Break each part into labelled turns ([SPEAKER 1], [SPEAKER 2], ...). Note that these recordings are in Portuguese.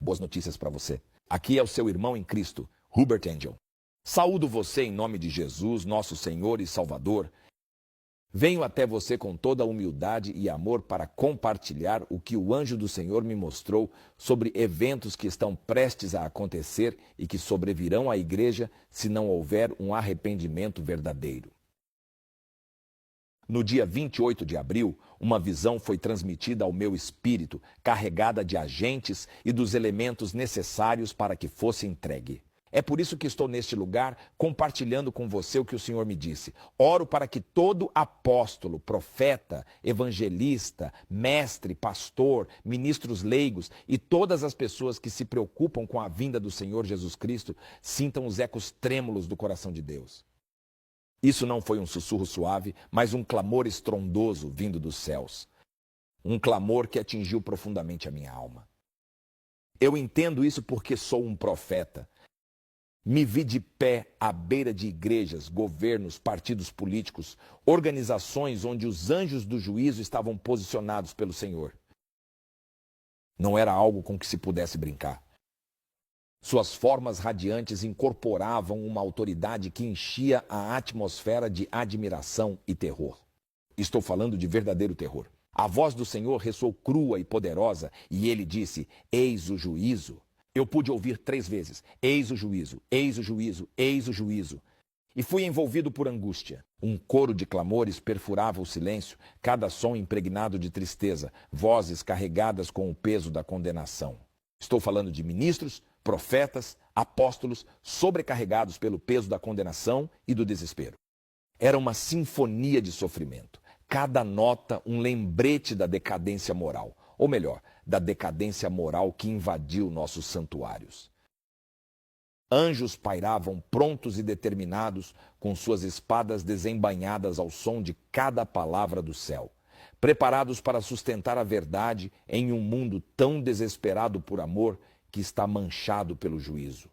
[SPEAKER 1] boas notícias para você. Aqui é o seu irmão em Cristo, Hubert Angel. Saúdo você em nome de Jesus, nosso Senhor e Salvador. Venho até você com toda a humildade e amor para compartilhar o que o anjo do Senhor me mostrou sobre eventos que estão prestes a acontecer e que sobrevirão à igreja se não houver um arrependimento verdadeiro. No dia 28 de abril, uma visão foi transmitida ao meu espírito, carregada de agentes e dos elementos necessários para que fosse entregue. É por isso que estou neste lugar compartilhando com você o que o Senhor me disse. Oro para que todo apóstolo, profeta, evangelista, mestre, pastor, ministros leigos e todas as pessoas que se preocupam com a vinda do Senhor Jesus Cristo sintam os ecos trêmulos do coração de Deus. Isso não foi um sussurro suave, mas um clamor estrondoso vindo dos céus. Um clamor que atingiu profundamente a minha alma. Eu entendo isso porque sou um profeta. Me vi de pé à beira de igrejas, governos, partidos políticos, organizações onde os anjos do juízo estavam posicionados pelo Senhor. Não era algo com que se pudesse brincar. Suas formas radiantes incorporavam uma autoridade que enchia a atmosfera de admiração e terror. Estou falando de verdadeiro terror. A voz do Senhor ressoou crua e poderosa, e ele disse: eis o juízo. Eu pude ouvir 3 vezes: eis o juízo, eis o juízo, eis o juízo. E fui envolvido por angústia. Um coro de clamores perfurava o silêncio, cada som impregnado de tristeza, vozes carregadas com o peso da condenação. Estou falando de ministros, profetas, apóstolos, sobrecarregados pelo peso da condenação e do desespero. Era uma sinfonia de sofrimento. Cada nota um lembrete da decadência moral. Ou melhor, da decadência moral que invadiu nossos santuários. Anjos pairavam prontos e determinados, com suas espadas desembainhadas ao som de cada palavra do céu, preparados para sustentar a verdade em um mundo tão desesperado por amor que está manchado pelo juízo.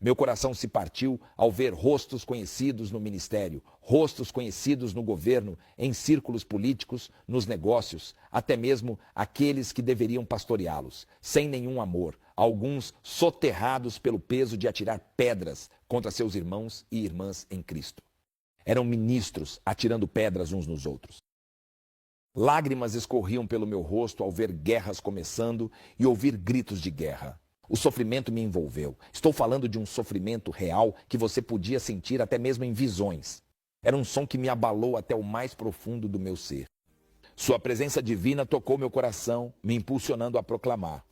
[SPEAKER 1] Meu coração se partiu ao ver rostos conhecidos no ministério, rostos conhecidos no governo, em círculos políticos, nos negócios, até mesmo aqueles que deveriam pastoreá-los, sem nenhum amor, alguns soterrados pelo peso de atirar pedras contra seus irmãos e irmãs em Cristo. Eram ministros atirando pedras uns nos outros. Lágrimas escorriam pelo meu rosto ao ver guerras começando e ouvir gritos de guerra. O sofrimento me envolveu. Estou falando de um sofrimento real que você podia sentir até mesmo em visões. Era um som que me abalou até o mais profundo do meu ser. Sua presença divina tocou meu coração, me impulsionando a proclamar.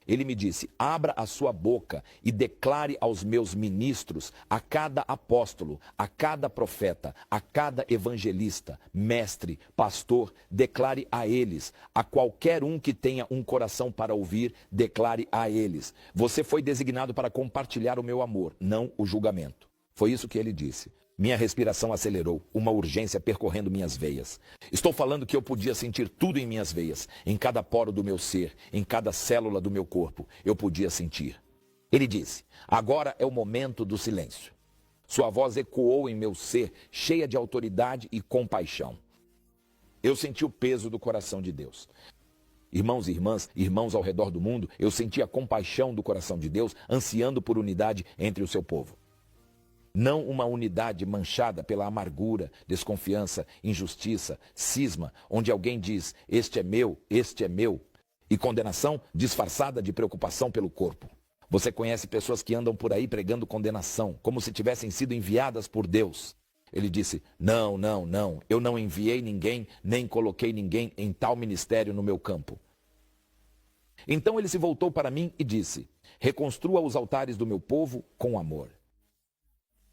[SPEAKER 1] Ele me disse: abra a sua boca e declare aos meus ministros, a cada apóstolo, a cada profeta, a cada evangelista, mestre, pastor, declare a eles, a qualquer um que tenha um coração para ouvir, declare a eles. Você foi designado para compartilhar o meu amor, não o julgamento. Foi isso que ele disse. Minha respiração acelerou, uma urgência percorrendo minhas veias. Estou falando que eu podia sentir tudo em minhas veias, em cada poro do meu ser, em cada célula do meu corpo. Eu podia sentir. Ele disse: agora é o momento do silêncio. Sua voz ecoou em meu ser, cheia de autoridade e compaixão. Eu senti o peso do coração de Deus. Irmãos e irmãs, irmãos ao redor do mundo, eu senti a compaixão do coração de Deus, ansiando por unidade entre o seu povo. Não uma unidade manchada pela amargura, desconfiança, injustiça, cisma, onde alguém diz: este é meu, e condenação disfarçada de preocupação pelo corpo. Você conhece pessoas que andam por aí pregando condenação, como se tivessem sido enviadas por Deus. Ele disse: não, eu não enviei ninguém, nem coloquei ninguém em tal ministério no meu campo. Então ele se voltou para mim e disse: reconstrua os altares do meu povo com amor.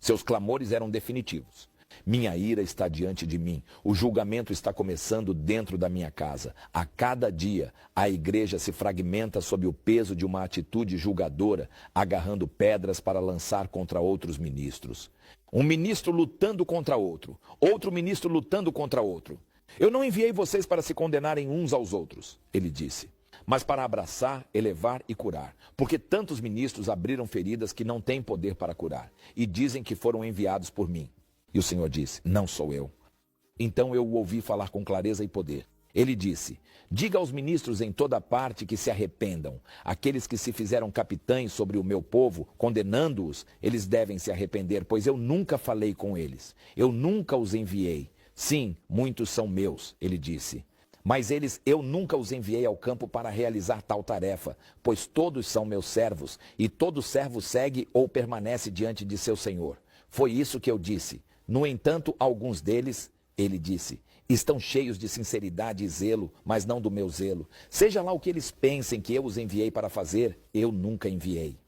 [SPEAKER 1] Seus clamores eram definitivos. Minha ira está diante de mim. O julgamento está começando dentro da minha casa. A cada dia, a igreja se fragmenta sob o peso de uma atitude julgadora, agarrando pedras para lançar contra outros ministros. Um ministro lutando contra outro. Outro ministro lutando contra outro. Eu não enviei vocês para se condenarem uns aos outros, ele disse, mas para abraçar, elevar e curar. Porque tantos ministros abriram feridas que não têm poder para curar. E dizem que foram enviados por mim. E o Senhor disse: não sou eu. Então eu o ouvi falar com clareza e poder. Ele disse: diga aos ministros em toda parte que se arrependam. Aqueles que se fizeram capitães sobre o meu povo, condenando-os, eles devem se arrepender, pois eu nunca falei com eles. Eu nunca os enviei. Sim, muitos são meus, ele disse. Mas eu nunca os enviei ao campo para realizar tal tarefa, pois todos são meus servos, e todo servo segue ou permanece diante de seu senhor. Foi isso que eu disse. No entanto, alguns deles, ele disse, estão cheios de sinceridade e zelo, mas não do meu zelo. Seja lá o que eles pensem que eu os enviei para fazer, eu nunca enviei.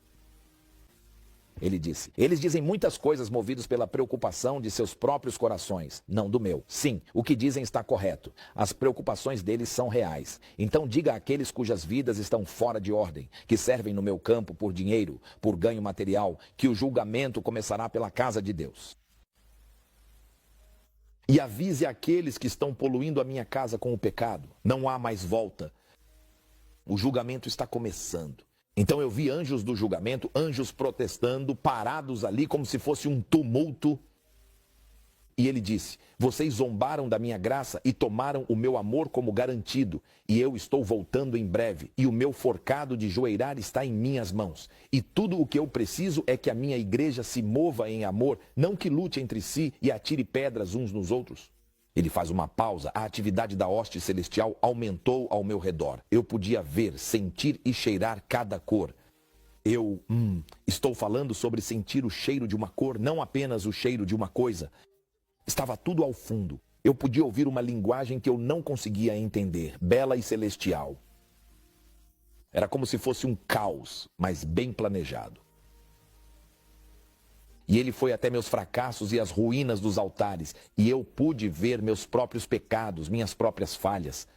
[SPEAKER 1] Ele disse, eles dizem muitas coisas movidos pela preocupação de seus próprios corações, não do meu. Sim, o que dizem está correto. As preocupações deles são reais. Então diga àqueles cujas vidas estão fora de ordem, que servem no meu campo por dinheiro, por ganho material, que o julgamento começará pela casa de Deus. E avise aqueles que estão poluindo a minha casa com o pecado. Não há mais volta. O julgamento está começando. Então eu vi anjos do julgamento, anjos protestando, parados ali como se fosse um tumulto. E ele disse, vocês zombaram da minha graça e tomaram o meu amor como garantido. E eu estou voltando em breve. E o meu forcado de joeirar está em minhas mãos. E tudo o que eu preciso é que a minha igreja se mova em amor, não que lute entre si e atire pedras uns nos outros. Ele faz uma pausa. A atividade da hoste celestial aumentou ao meu redor. Eu podia ver, sentir e cheirar cada cor. Estou falando sobre sentir o cheiro de uma cor, não apenas o cheiro de uma coisa. Estava tudo ao fundo. Eu podia ouvir uma linguagem que eu não conseguia entender, bela e celestial. Era como se fosse um caos, mas bem planejado. E ele foi até meus fracassos e as ruínas dos altares, e eu pude ver meus próprios pecados, minhas próprias falhas.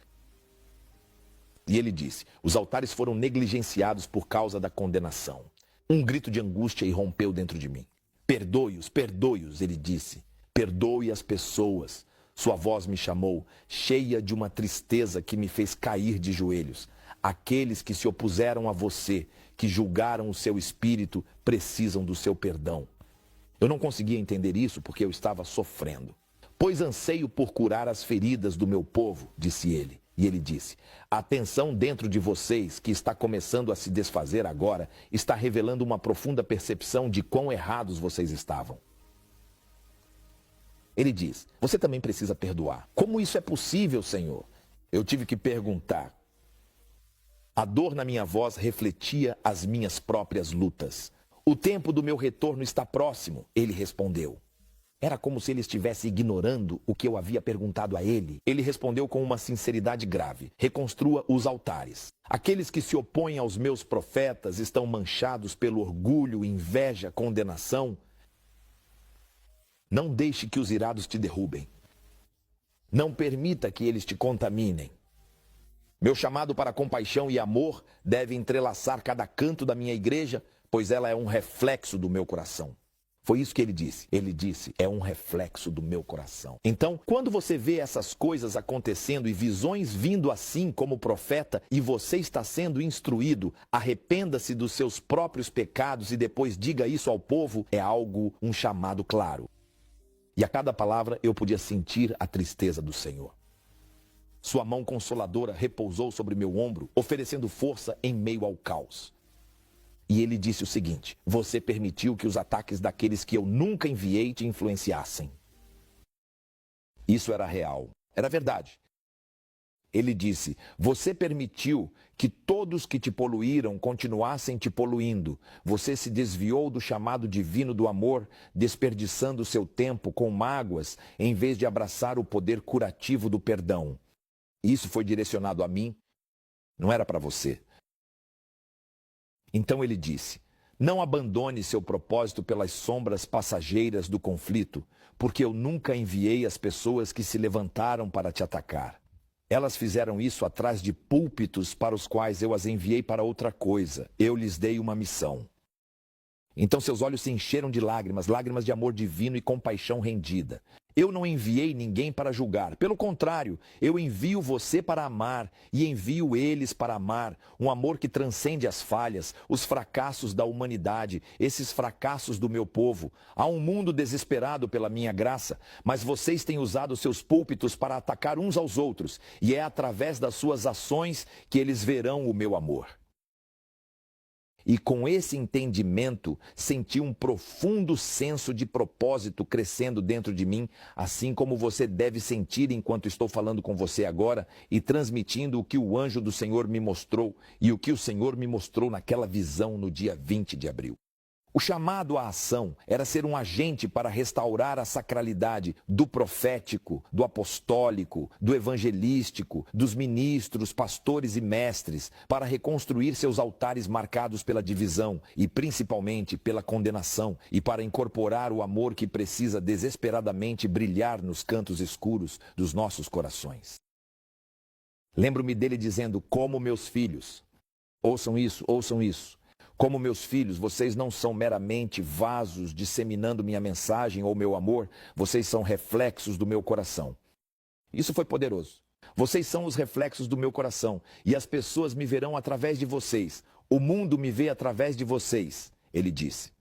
[SPEAKER 1] E ele disse, os altares foram negligenciados por causa da condenação. Um grito de angústia irrompeu dentro de mim. Perdoe-os, ele disse. Perdoe as pessoas. Sua voz me chamou, cheia de uma tristeza que me fez cair de joelhos. Aqueles que se opuseram a você, que julgaram o seu espírito, precisam do seu perdão. Eu não conseguia entender isso porque eu estava sofrendo. Pois anseio por curar as feridas do meu povo, disse ele. E ele disse, a tensão dentro de vocês, que está começando a se desfazer agora, está revelando uma profunda percepção de quão errados vocês estavam. Ele diz, você também precisa perdoar. Como isso é possível, Senhor? Eu tive que perguntar. A dor na minha voz refletia as minhas próprias lutas. O tempo do meu retorno está próximo, ele respondeu. Era como se ele estivesse ignorando o que eu havia perguntado a ele. Ele respondeu com uma sinceridade grave. Reconstrua os altares. Aqueles que se opõem aos meus profetas estão manchados pelo orgulho, inveja, condenação. Não deixe que os irados te derrubem. Não permita que eles te contaminem. Meu chamado para compaixão e amor deve entrelaçar cada canto da minha igreja, pois ela é um reflexo do meu coração. Foi isso que ele disse. Ele disse, é um reflexo do meu coração. Então, quando você vê essas coisas acontecendo e visões vindo assim como profeta, e você está sendo instruído, arrependa-se dos seus próprios pecados e depois diga isso ao povo, é um chamado claro. E a cada palavra eu podia sentir a tristeza do Senhor. Sua mão consoladora repousou sobre meu ombro, oferecendo força em meio ao caos. E ele disse o seguinte, você permitiu que os ataques daqueles que eu nunca enviei te influenciassem. Isso era real, era verdade. Ele disse, você permitiu que todos que te poluíram continuassem te poluindo. Você se desviou do chamado divino do amor, desperdiçando seu tempo com mágoas, em vez de abraçar o poder curativo do perdão. Isso foi direcionado a mim, não era para você. Então ele disse, não abandone seu propósito pelas sombras passageiras do conflito, porque eu nunca enviei as pessoas que se levantaram para te atacar. Elas fizeram isso atrás de púlpitos para os quais eu as enviei para outra coisa. Eu lhes dei uma missão. Então seus olhos se encheram de lágrimas, lágrimas de amor divino e compaixão rendida. Eu não enviei ninguém para julgar. Pelo contrário, eu envio você para amar e envio eles para amar. Um amor que transcende as falhas, os fracassos da humanidade, esses fracassos do meu povo. Há um mundo desesperado pela minha graça, mas vocês têm usado seus púlpitos para atacar uns aos outros, e é através das suas ações que eles verão o meu amor. E com esse entendimento, senti um profundo senso de propósito crescendo dentro de mim, assim como você deve sentir enquanto estou falando com você agora e transmitindo o que o anjo do Senhor me mostrou e o que o Senhor me mostrou naquela visão no dia 20 de abril. O chamado à ação era ser um agente para restaurar a sacralidade do profético, do apostólico, do evangelístico, dos ministros, pastores e mestres, para reconstruir seus altares marcados pela divisão e principalmente pela condenação, e para incorporar o amor que precisa desesperadamente brilhar nos cantos escuros dos nossos corações. Lembro-me dele dizendo: como meus filhos, ouçam isso, ouçam isso. Como meus filhos, vocês não são meramente vasos disseminando minha mensagem ou meu amor, vocês são reflexos do meu coração. Isso foi poderoso. Vocês são os reflexos do meu coração e as pessoas me verão através de vocês. O mundo me vê através de vocês, ele disse.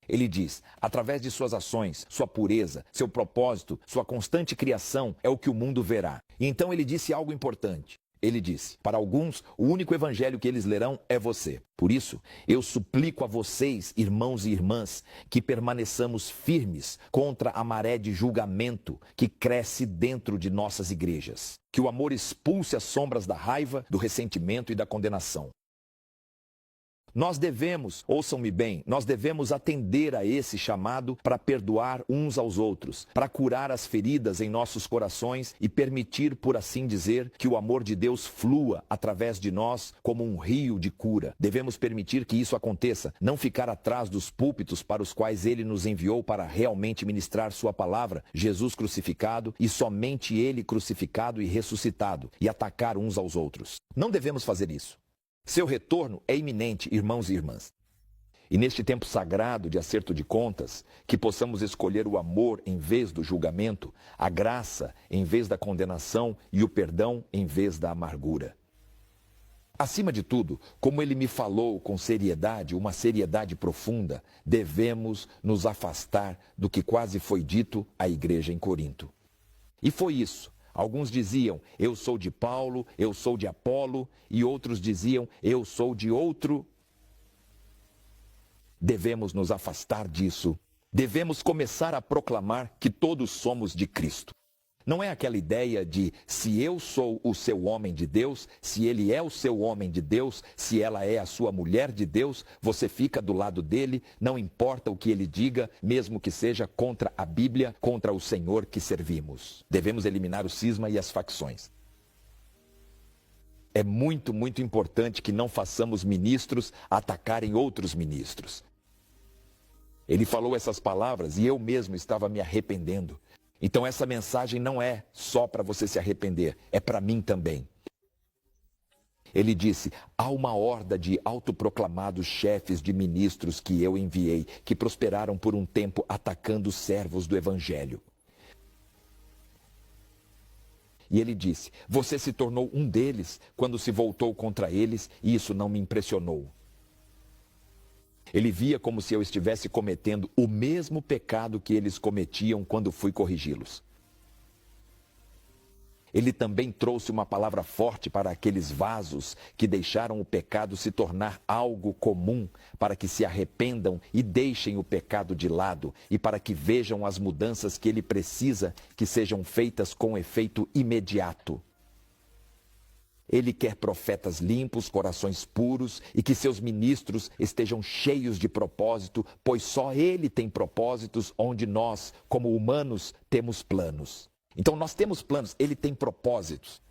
[SPEAKER 1] Ele diz, através de suas ações, sua pureza, seu propósito, sua constante criação é o que o mundo verá. E então ele disse algo importante. Ele disse, para alguns, o único evangelho que eles lerão é você. Por isso, eu suplico a vocês, irmãos e irmãs, que permaneçamos firmes contra a maré de julgamento que cresce dentro de nossas igrejas. Que o amor expulse as sombras da raiva, do ressentimento e da condenação. Nós devemos, ouçam-me bem, nós devemos atender a esse chamado para perdoar uns aos outros, para curar as feridas em nossos corações e permitir, por assim dizer, que o amor de Deus flua através de nós como um rio de cura. Devemos permitir que isso aconteça, não ficar atrás dos púlpitos para os quais Ele nos enviou para realmente ministrar Sua palavra, Jesus crucificado e somente Ele crucificado e ressuscitado, e atacar uns aos outros. Não devemos fazer isso. Seu retorno é iminente, irmãos e irmãs. E neste tempo sagrado de acerto de contas, que possamos escolher o amor em vez do julgamento, a graça em vez da condenação e o perdão em vez da amargura. Acima de tudo, como ele me falou com seriedade, uma seriedade profunda, devemos nos afastar do que quase foi dito à igreja em Corinto. E foi isso. Alguns diziam, eu sou de Paulo, eu sou de Apolo, e outros diziam, eu sou de outro. Devemos nos afastar disso. Devemos começar a proclamar que todos somos de Cristo. Não é aquela ideia de se eu sou o seu homem de Deus, se ele é o seu homem de Deus, se ela é a sua mulher de Deus, você fica do lado dele, não importa o que ele diga, mesmo que seja contra a Bíblia, contra o Senhor que servimos. Devemos eliminar o cisma e as facções. É muito, muito importante que não façamos ministros atacarem outros ministros. Ele falou essas palavras e eu mesmo estava me arrependendo. Então essa mensagem não é só para você se arrepender, é para mim também. Ele disse, há uma horda de autoproclamados chefes de ministros que eu enviei, que prosperaram por um tempo atacando os servos do Evangelho. E ele disse, você se tornou um deles quando se voltou contra eles e isso não me impressionou. Ele via como se eu estivesse cometendo o mesmo pecado que eles cometiam quando fui corrigi-los. Ele também trouxe uma palavra forte para aqueles vasos que deixaram o pecado se tornar algo comum, para que se arrependam e deixem o pecado de lado e para que vejam as mudanças que ele precisa que sejam feitas com efeito imediato. Ele quer profetas limpos, corações puros e que seus ministros estejam cheios de propósito, pois só ele tem propósitos onde nós, como humanos, temos planos. Então nós temos planos, ele tem propósitos.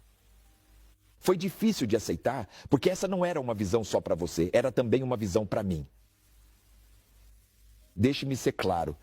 [SPEAKER 1] Foi difícil de aceitar, porque essa não era uma visão só para você, era também uma visão para mim. Deixe-me ser claro.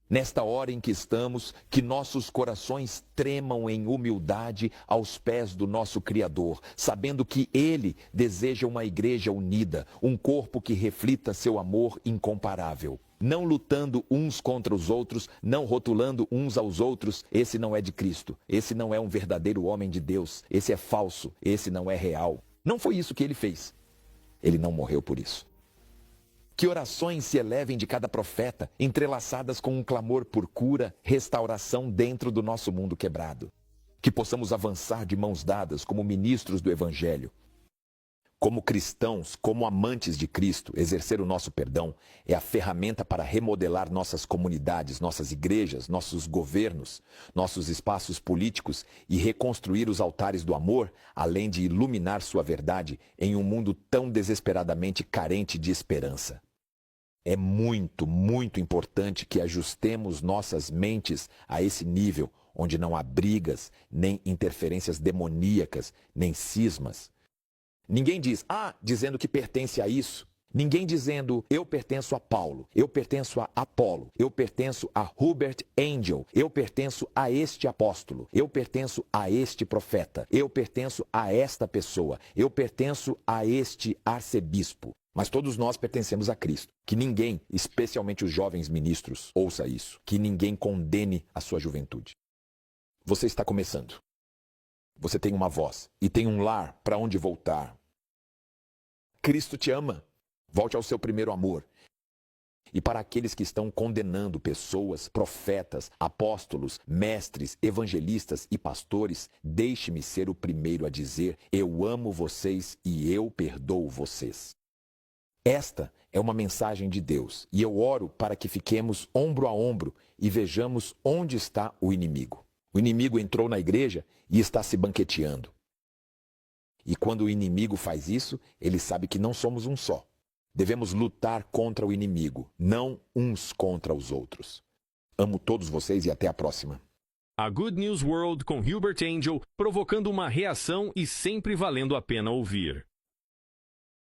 [SPEAKER 1] Nesta hora em que estamos, que nossos corações tremam em humildade aos pés do nosso Criador, sabendo que Ele deseja uma igreja unida, um corpo que reflita seu amor incomparável. não lutando uns contra os outros, não rotulando uns aos outros. Esse não é de Cristo. Esse não é um verdadeiro homem de Deus. Esse é falso. Esse não é real. Não foi isso que ele fez. Ele não morreu por isso. Que orações se elevem de cada profeta, entrelaçadas com um clamor por cura, restauração dentro do nosso mundo quebrado. Que possamos avançar de mãos dadas como ministros do Evangelho. Como cristãos, como amantes de Cristo, exercer o nosso perdão é a ferramenta para remodelar nossas comunidades, nossas igrejas, nossos governos, nossos espaços políticos e reconstruir os altares do amor, além de iluminar sua verdade em um mundo tão desesperadamente carente de esperança. É muito, muito importante que ajustemos nossas mentes a esse nível, onde não há brigas, nem interferências demoníacas, nem cismas. Ninguém diz, dizendo que pertence a isso. Ninguém dizendo, eu pertenço a Paulo, eu pertenço a Apolo, eu pertenço a Hubert Angel, eu pertenço a este apóstolo, eu pertenço a este profeta, eu pertenço a esta pessoa, eu pertenço a este arcebispo. Mas todos nós pertencemos a Cristo. Que ninguém, especialmente os jovens ministros, ouça isso. Que ninguém condene a sua juventude. Você está começando. Você tem uma voz e tem um lar para onde voltar. Cristo te ama. Volte ao seu primeiro amor. E para aqueles que estão condenando pessoas, profetas, apóstolos, mestres, evangelistas e pastores, deixe-me ser o primeiro a dizer: eu amo vocês e eu perdoo vocês. Esta é uma mensagem de Deus e eu oro para que fiquemos ombro a ombro e vejamos onde está o inimigo. O inimigo entrou na igreja e está se banqueteando. E quando o inimigo faz isso, ele sabe que não somos um só. Devemos lutar contra o inimigo, não uns contra os outros. Amo todos vocês e até a próxima.
[SPEAKER 2] A Good News World com Hubert Angel, provocando uma reação e sempre valendo a pena ouvir.